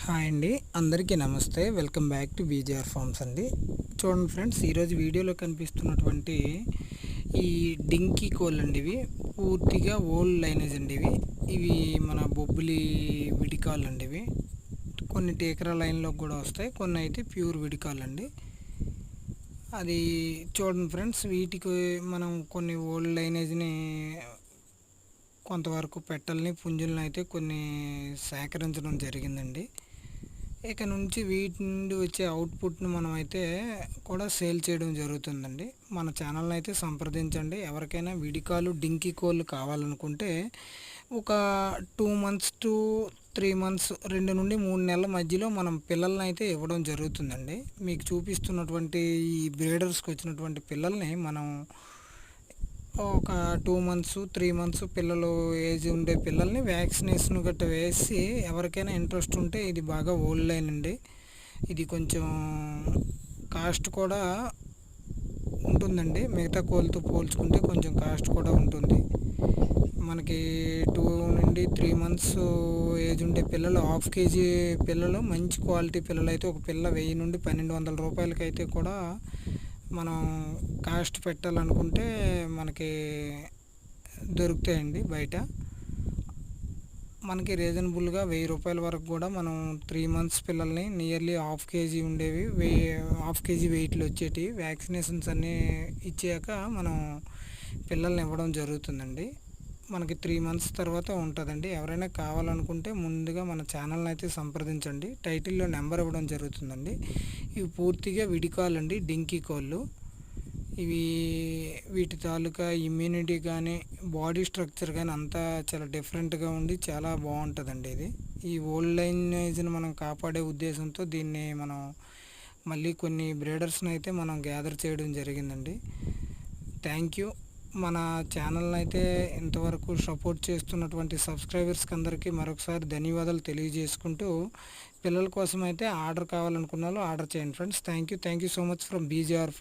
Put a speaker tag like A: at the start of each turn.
A: Hi అండి, అందరికీ నమస్తే. Welcome back to BJR forms అండి. చూడండి ఫ్రెండ్స్, ఈరోజు వీడియోలో కనిపిస్తున్నటువంటి ఈ డింకీ కోళ్ళు అండి. ఇవి పూర్తిగా ఓల్డ్ లైనేజ్ అండి. ఇవి మన బొబ్బిలి విడికాళ్ళు అండి. ఇవి కొన్ని టేకరా లైన్లో కూడా వస్తాయి, కొన్ని అయితే ప్యూర్ విడికాళ్ళు అండి. అది చూడండి ఫ్రెండ్స్, వీటికి మనం కొన్ని ఓల్డ్ లైనేజ్ని కొంతవరకు పెట్టల్ని పుంజులను అయితే కొన్ని సేకరించడం జరిగిందండి. ఇక నుంచి వీటి నుండి వచ్చే అవుట్పుట్ను మనం అయితే కూడా సేల్ చేయడం జరుగుతుందండి. మన ఛానల్ని అయితే సంప్రదించండి. ఎవరికైనా విడికాలు డింకీ కోళ్ళు కావాలనుకుంటే ఒక 2 మంత్స్ టు 3 మంత్స్ 2 నుండి 3 నెలల మధ్యలో మనం పిల్లల్ని అయితే ఇవ్వడం జరుగుతుందండి. మీకు చూపిస్తున్నటువంటి ఈ బ్రీడర్స్కి వచ్చినటువంటి పిల్లల్ని మనం ఒక 2 మంత్స్ 3 మంత్స్ పిల్లలు ఏజ్ ఉండే పిల్లల్ని వ్యాక్సినేషన్ గట్రా వేసి ఎవరికైనా ఇంట్రెస్ట్ ఉంటే, ఇది బాగా ఓల్డ్ లైన్ అండి. ఇది కొంచెం కాస్ట్ కూడా ఉంటుందండి. మిగతా కోళ్ళతో పోల్చుకుంటే కొంచెం కాస్ట్ కూడా ఉంటుంది. మనకి 2 నుండి 3 మంత్స్ ఏజ్ ఉండే పిల్లలు, హాఫ్ కేజీ పిల్లలు, మంచి క్వాలిటీ పిల్లలు అయితే ఒక పిల్ల 1000 నుండి 1200 రూపాయలకి అయితే కూడా మనం కాస్ట్ పెట్టాలనుకుంటే మనకి దొరుకుతాయండి బయట. మనకి రీజనబుల్గా 1000 రూపాయల వరకు కూడా మనం 3 మంత్స్ పిల్లల్ని నియర్లీ హాఫ్ కేజీ ఉండేవి, హాఫ్ కేజీ వెయిట్లు వచ్చేటివి వ్యాక్సినేషన్స్ అన్నీ ఇచ్చాక మనం పిల్లల్ని ఇవ్వడం జరుగుతుందండి. మనకి 3 మంత్స్ తర్వాత ఉంటుందండి. ఎవరైనా కావాలనుకుంటే ముందుగా మన ఛానల్ని అయితే సంప్రదించండి. టైటిల్లో నెంబర్ ఇవ్వడం జరుగుతుందండి. ఇవి పూర్తిగా విడికాళ్ళు అండి, డింకీ కోళ్ళు. ఇవి వీటి తాలూకా ఇమ్యూనిటీ కానీ బాడీ స్ట్రక్చర్ కానీ అంతా చాలా డిఫరెంట్గా ఉండి చాలా బాగుంటుందండి. ఈ ఓల్డ్ లైనేజ్ని మనం కాపాడే ఉద్దేశంతో దీన్ని మనం మళ్ళీ కొన్ని బ్రీడర్స్ని అయితే మనం గ్యాదర్ చేయడం జరిగిందండి. Thank you. మన ఛానల్ని అయితే ఇంతవరకు సపోర్ట్ చేస్తున్నటువంటి సబ్స్క్రైబర్స్కి అందరికీ మరొకసారి ధన్యవాదాలు తెలియజేసుకుంటూ, పిల్లల కోసం అయితే ఆర్డర్ కావాలనుకున్న వాళ్ళు ఆర్డర్ చేయండి friends. Thank you so much from BJR.